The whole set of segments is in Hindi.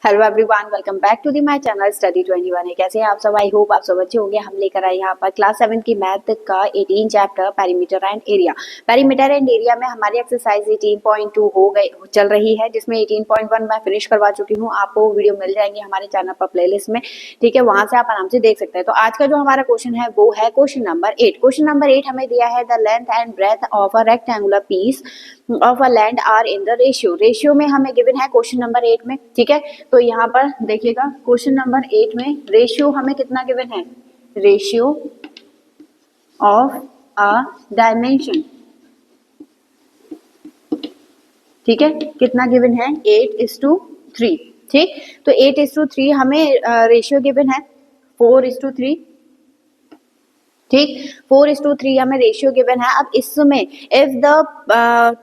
Hello everyone, welcome back to the my channel study 21 है। कैसे हैं आप सब? आई होप आप सब अच्छे होंगे। हम लेकर आए यहाँ पर क्लास 7 की मैथ का 18 chapter perimeter and area. Perimeter and area में हमारी एक्सरसाइज 18.2 हो गई चल रही है, जिसमें 18.1 मैं फिनिश करवा चुकी हूँ। आपको वीडियो मिल जाएंगे हमारे चैनल पर प्लेलिस्ट में, ठीक है, वहां से आप आराम से देख सकते हैं। तो आज का जो हमारा क्वेश्चन है वो है क्वेश्चन नंबर 8। क्वेश्चन नंबर 8 हमें दिया है the length and breadth of a rectangular piece of a land are in the ratio में हमें गिवन है क्वेश्चन नंबर 8 में, ठीक है। तो यहाँ पर देखिएगा क्वेश्चन नंबर 8 में रेशियो हमें कितना गिवन है, रेशियो ऑफ अ डायमेंशन, ठीक है, कितना गिवन है 8:3, ठीक। तो 8:3 हमें रेशियो गिवन है 4:3, ठीक, 4:3 हमें रेशियो गिवन है। अब इसमें if the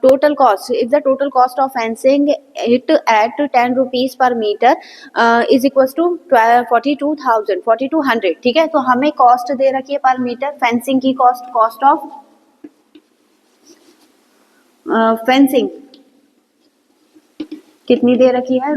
total cost of fencing it at 10 rupees per metre is equal to 42,100, ठीक है। तो हमें कॉस्ट दे रखी है पर मीटर फेंसिंग की कॉस्ट ऑफ फेंसिंग कितनी दे रखी है,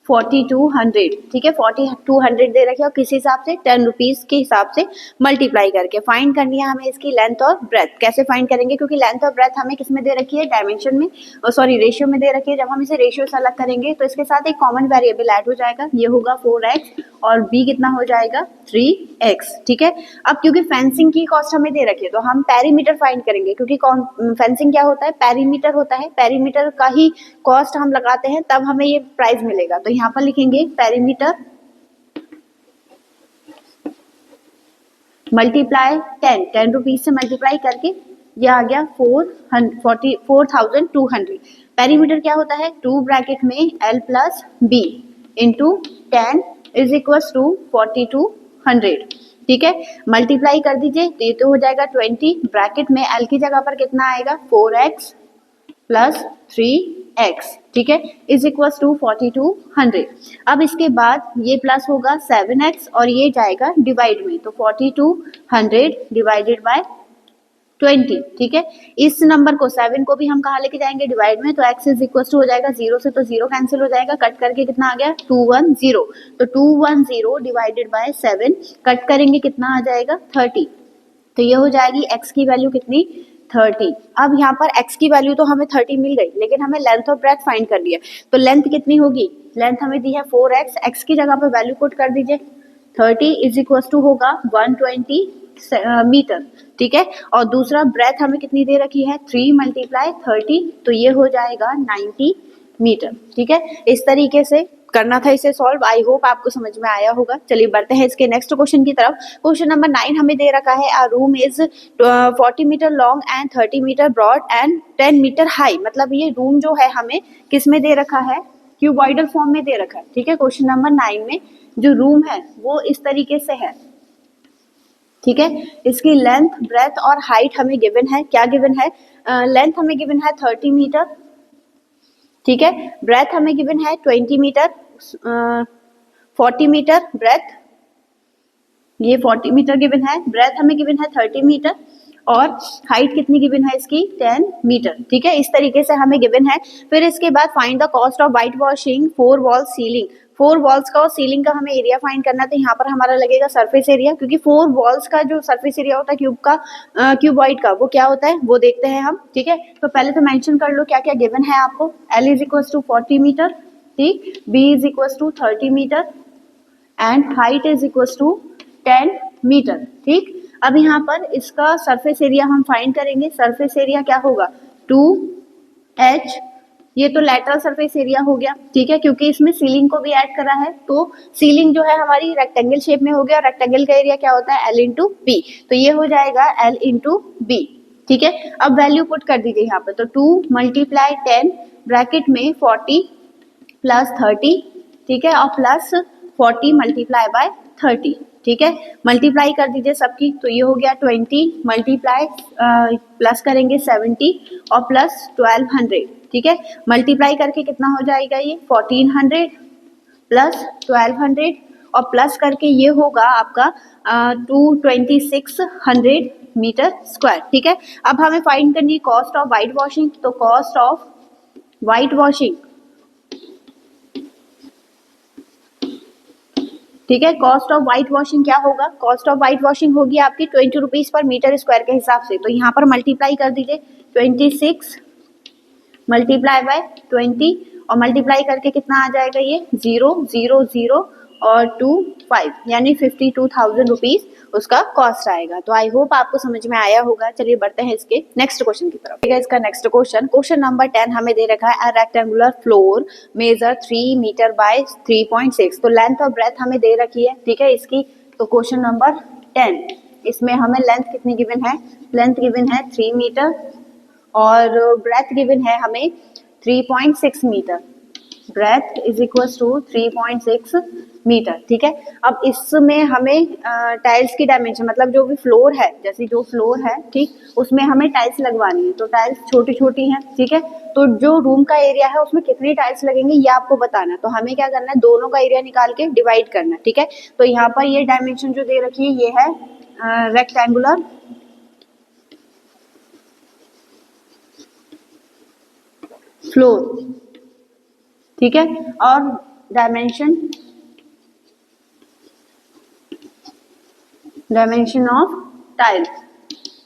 ₹4200, ठीक है, 4200 दे रखी है और किस हिसाब से, 10 रुपीज के हिसाब से मल्टीप्लाई करके फाइंड करनी है हमें इसकी लेंथ और ब्रेथ। कैसे फाइंड करेंगे, क्योंकि लेंथ और ब्रेथ हमें किस में दे रखी है, डायमेंशन में, सॉरी रेशियो में दे रखी है। जब हम इसे रेशियो से अलग करेंगे तो इसके साथ एक कॉमन वेरिएबल ऐड हो जाएगा, ये होगा 4x और b कितना हो जाएगा 3x, ठीक है। अब क्योंकि फेंसिंग की कॉस्ट हमें दे रखी है तो हम पेरीमीटर फाइंड करेंगे, क्योंकि फेंसिंग क्या होता है, पेरीमीटर होता है, पेरीमीटर का ही कॉस्ट हम लगाते हैं तब हमें ये प्राइस मिलेगा। तो यहाँ पर लिखेंगे पेरीमीटर मल्टीप्लाई 10 रुपीज से मल्टीप्लाई करके ये आ गया 4,200। पेरीमीटर क्या होता है, 2 ब्रैकेट में l plus b into 10 is equal to 4200, ठीक है। मल्टीप्लाई कर दीजिए तो ये तो हो जाएगा 20, ब्रैकेट में l की जगह पर कितना आएगा 4x प्लस 3x, ठीक है, इज इक्वल टू 4200। अब इसके बाद ये प्लस होगा 7x और ये जाएगा डिवाइड में, तो 4200 डिवाइडेड बाय 20, ठीक है। इस नंबर को 7 को भी हम कहाँ लेके जाएंगे, डिवाइड में, तो x इज इक्वल टू हो जाएगा 0 से, तो 0 कैंसिल हो जाएगा, कट करके कितना आ गया 210, तो 210 डिवाइडेड बाय 7 कट करेंगे कितना आ जाएगा 30, तो ये हो जाएगी x की वैल्यू कितनी 30। अब यहाँ पर x की वैल्यू तो हमें 30 मिल गई, लेकिन हमें लेंथ और ब्रेथ फाइंड करनी है। तो लेंथ कितनी होगी, लेंथ हमें दी है 4x, x की जगह पर वैल्यू पुट कर दीजिए, 30 इज इक्वल टू होगा 120 मीटर, ठीक है। और दूसरा ब्रेथ हमें कितनी दे रखी है 3 मल्टीप्लाई 30, तो ये हो जाएगा 90 मीटर, ठीक है। इस तरीके से करना था इसे सॉल्व। आई होप आपको समझ में आया होगा। चलिए बढ़ते हैं इसके नेक्स्ट क्वेश्चन की तरफ। क्वेश्चन नंबर 9 हमें दे रखा है a room is 40 metre long and 30 metre broad and 10 metre high. मतलब ये रूम जो है हमें किस में दे रखा है, क्यूबॉइडल फॉर्म में दे रखा है, ठीक है। क्वेश्चन नंबर 9 में जो रूम है वो इस तरीके से है, ठीक है। इसकी लेंथ ब्रेथ और हाइट हमें गिवन है, क्या गिवन है, लेंथ हमें गिवन है 30 मीटर, ठीक है। ब्रेथ हमें गिवन है 20 मीटर, 40 मीटर ब्रेथ, ये 40 मीटर गिवन है, ब्रेथ हमें गिवन है 30 मीटर और हाइट कितनी गिवन है इसकी 10 मीटर, ठीक है। इस तरीके से हमें गिवन है। फिर इसके बाद find the cost of white washing 4 wall ceiling. 4 walls का और सीलिंग का हमें एरिया फाइंड करना है, तो यहाँ पर हमारा लगेगा सरफेस एरिया, क्योंकि 4 वॉल्स का जो सरफेस एरिया होता है क्यूब का, क्यूबॉइड का, वो क्या होता है वो देखते हैं हम, ठीक है। तो पहले तो मेंशन कर लो क्या क्या गिवन है आपको। L is equal to 40 metre, ठीक, B is equal to 30 metre and height is equal to 10 metre, ठीक। अब यहाँ पर इसका सरफेस एरिया हम फाइंड करेंगे। सरफेस एरिया क्या होगा 2h, ये तो लेटरल सरफेस एरिया हो गया, ठीक है, क्योंकि इसमें सीलिंग को भी ऐड करा है, तो सीलिंग जो है हमारी रेक्टेंगल शेप में हो गया, और रेक्टेंगल का एरिया क्या होता है L इंटू बी, तो ये हो जाएगा L इंटू बी, ठीक है। अब वैल्यू पुट कर दीजिए यहाँ पे, तो 2 मल्टीप्लाई 10 ब्रैकेट में 40 प्लस 30, ठीक है, और प्लस 40 मल्टीप्लाई बाय 30, ठीक है। मल्टीप्लाई कर दीजिए सबकी, तो ये हो गया 20 मल्टीप्लाई प्लस करेंगे 70 और प्लस 1200, ठीक है। मल्टीप्लाई करके कितना हो जाएगा ये 1400 प्लस 1200 और प्लस करके ये होगा आपका 2600 मीटर स्क्वायर, ठीक है। अब हमें फाइंड करनी है कॉस्ट ऑफ व्हाइट वॉशिंग, तो कॉस्ट ऑफ व्हाइट वॉशिंग ठीक है। कॉस्ट ऑफ व्हाइट वॉशिंग क्या होगा, कॉस्ट ऑफ व्हाइट वॉशिंग होगी आपकी 20 रुपीज पर मीटर स्क्वायर के हिसाब से। तो यहाँ पर मल्टीप्लाई कर दीजिए 26 मल्टीप्लाई बाय 20 और मल्टीप्लाई करके कितना आ जाएगा ये 0 0 0 और 2 5 यानी 52,000 रुपीज उसका कॉस्ट आएगा। तो आई होप आपको समझ में आया होगा। चलिए बढ़ते हैं इसके नेक्स्ट क्वेश्चन की तरफ। ठीक है, इसका नेक्स्ट क्वेश्चन नंबर 10 हमें दे रखा है। A rectangular floor measure 3 metre by 3.6। तो लेंथ और ब्रेथ हमें दे रखी है। ठीक है इसकी। तो क्वेश्चन नंबर 10 इसमें हमें लेंथ कितनी गिवन है, लेंथ गिवन है 3 मीटर और ब्रेथ गिवन है हमें 3.6 metre. Breadth is equal to 3.6 metre. ठीक है, अब इसमें हमें टाइल्स की डायमेंशन मतलब जो भी फ्लोर है, जैसे जो फ्लोर है ठीक उसमें हमें टाइल्स लगवानी है। तो टाइल्स छोटी छोटी हैं। ठीक है, तो जो रूम का एरिया है उसमें कितनी टाइल्स लगेंगी ये आपको बताना है। तो हमें क्या करना है, दोनों का एरिया निकाल के डिवाइड करना है। ठीक है, तो यहाँ पर ये डायमेंशन जो दे रखी है ये है रेक्टेंगुलर फ्लोर। ठीक है, और डायमेंशन ऑफ टाइल,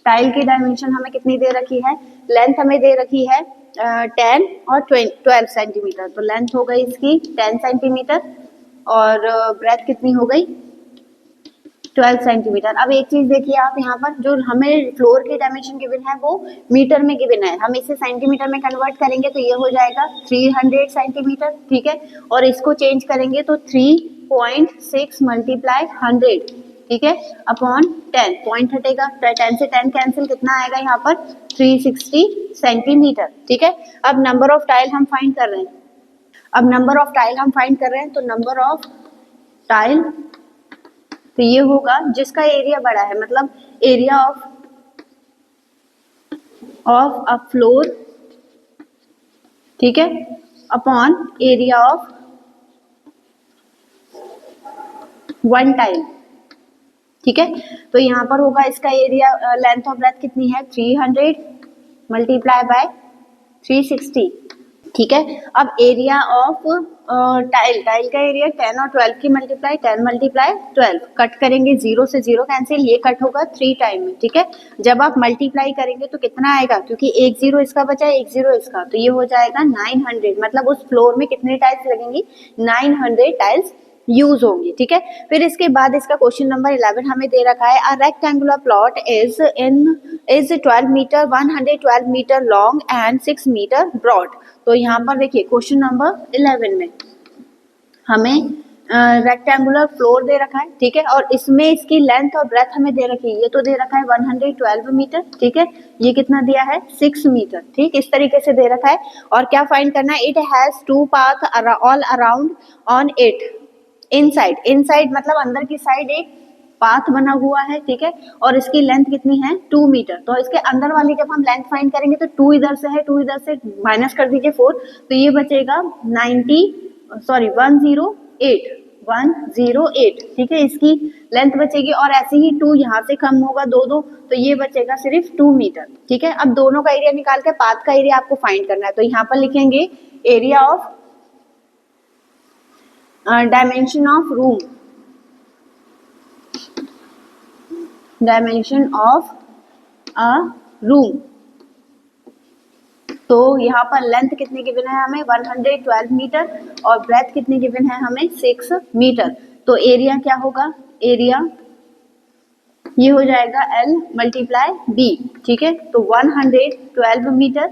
टाइल की डायमेंशन हमें कितनी दे रखी है, लेंथ हमें दे रखी है 10 और 12 सेंटीमीटर। तो लेंथ हो गई इसकी 10 सेंटीमीटर और ब्रेथ कितनी हो गई 12 सेंटीमीटर। अब एक चीज देखिए आप यहाँ पर जो हमें फ्लोर की डायमेंशन गिवन है वो मीटर में गिवन है, हम इसे सेंटीमीटर में कन्वर्ट करेंगे तो ये हो जाएगा 300 सेंटीमीटर। ठीक है, और इसको चेंज करेंगे तो 3.6 मल्टीप्लाई 100 ठीक है अपॉन 10 पॉइंट हटेगा, 10 से 10 कैंसिल, कितना आएगा यहाँ पर 360 सेंटीमीटर। ठीक है, अब नंबर ऑफ टाइल हम फाइंड कर रहे हैं। तो नंबर ऑफ टाइल तो ये होगा जिसका एरिया बड़ा है, मतलब एरिया ऑफ अ फ्लोर। ठीक है, upon area of one tile. ठीक है, तो यहाँ पर होगा इसका एरिया, लेंथ ऑफ ब्रेथ कितनी है 300 मल्टीप्लाई बाय 360। ठीक है, अब एरिया ऑफ टाइल का एरिया 10 और 12 की मल्टीप्लाई 10 मल्टीप्लाई 12 कट करेंगे, 0 से 0 कैंसिल, ये कट होगा 3 टाइम में। ठीक है, जब आप मल्टीप्लाई करेंगे तो कितना आएगा, क्योंकि एक 0 इसका बचा है एक 0 इसका, तो ये हो जाएगा 900। मतलब उस फ्लोर में कितने टाइल्स लगेंगी 900 टाइल्स यूज होंगी। ठीक है, फिर इसके बाद इसका क्वेश्चन नंबर 11 हमें दे रखा है। A rectangular plot is 12 metre 112 metre long and 6 metre broad. तो यहाँ पर देखिए क्वेश्चन नंबर 11 में हमें रेक्टेंगुलर फ्लोर दे रखा है। ठीक है, और इसमें इसकी लेंथ और ब्रेथ हमें दे रखी है, ये तो दे रखा है 112 मीटर। ठीक है, ये कितना दिया है 6 मीटर। ठीक, इस तरीके से दे रखा है। और क्या फाइंड करना है, it has 2 path all around on it inside मतलब अंदर की साइड एक पाथ बना हुआ है। ठीक है, और इसकी लेंथ कितनी है 2 मीटर। तो इसके अंदर वाली जब हम लेंथ फाइंड करेंगे तो 2 इधर से है, 2 इधर से माइनस कर दीजिए 4, तो ये बचेगा 108। ठीक है, इसकी लेंथ बचेगी और ऐसे ही 2 यहाँ से कम होगा 2 तो ये बचेगा सिर्फ 2 मीटर। ठीक है, अब दोनों का एरिया निकाल के पाथ का एरिया आपको फाइंड करना है। तो यहाँ पर लिखेंगे area of dimension of room, dimension of a room. तो यहाँ पर लेंथ कितनी गिवन है हमें 112 मीटर और ब्रेथ कितनी गिवन है हमें 6 मीटर। तो एरिया क्या होगा, एरिया ये हो जाएगा L मल्टीप्लाई B। ठीक है, तो 112 मीटर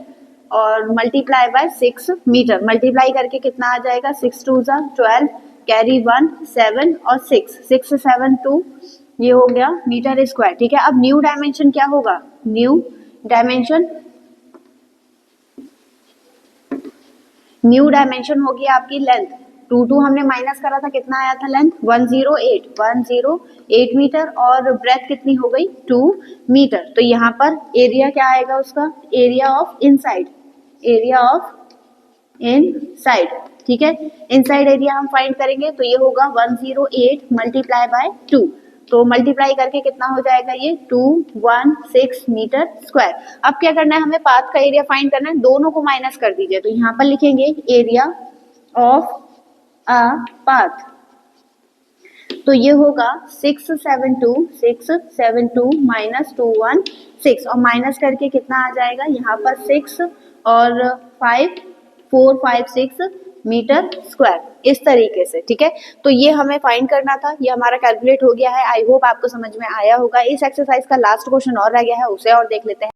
और मल्टीप्लाई बाय 6 मीटर, मल्टीप्लाई करके कितना आ जाएगा 6 2 12 कैरी 1 7 और 6 7 2 ये हो गया मीटर स्क्वायर। ठीक है, अब न्यू डायमेंशन क्या होगा, न्यू डायमेंशन होगी आपकी लेंथ 2 हमने माइनस करा था, कितना आया था लेंथ 108 मीटर और ब्रेथ कितनी हो गई 2 मीटर। तो यहाँ पर एरिया क्या आएगा उसका, एरिया ऑफ इनसाइड, ठीक है, इनसाइड एरिया हम फाइंड करेंगे तो ये होगा 108 मल्टीप्लाई बाय 2, तो मल्टीप्लाई करके कितना हो जाएगा ये 216 मीटर स्क्वायर। अब क्या करना है, हमें पाथ का एरिया फाइंड करना है, दोनों को माइनस कर दीजिए। तो यहाँ पर लिखेंगे एरिया ऑफ अ पाथ, तो ये होगा 672 माइनस 216 और माइनस करके कितना आ जाएगा यहाँ पर 6 और 5 4 5 6 मीटर स्क्वायर इस तरीके से। ठीक है, तो ये हमें फाइंड करना था, ये हमारा कैलकुलेट हो गया है। आई होप आपको समझ में आया होगा। इस एक्सरसाइज का लास्ट क्वेश्चन और रह गया है, उसे और देख लेते हैं।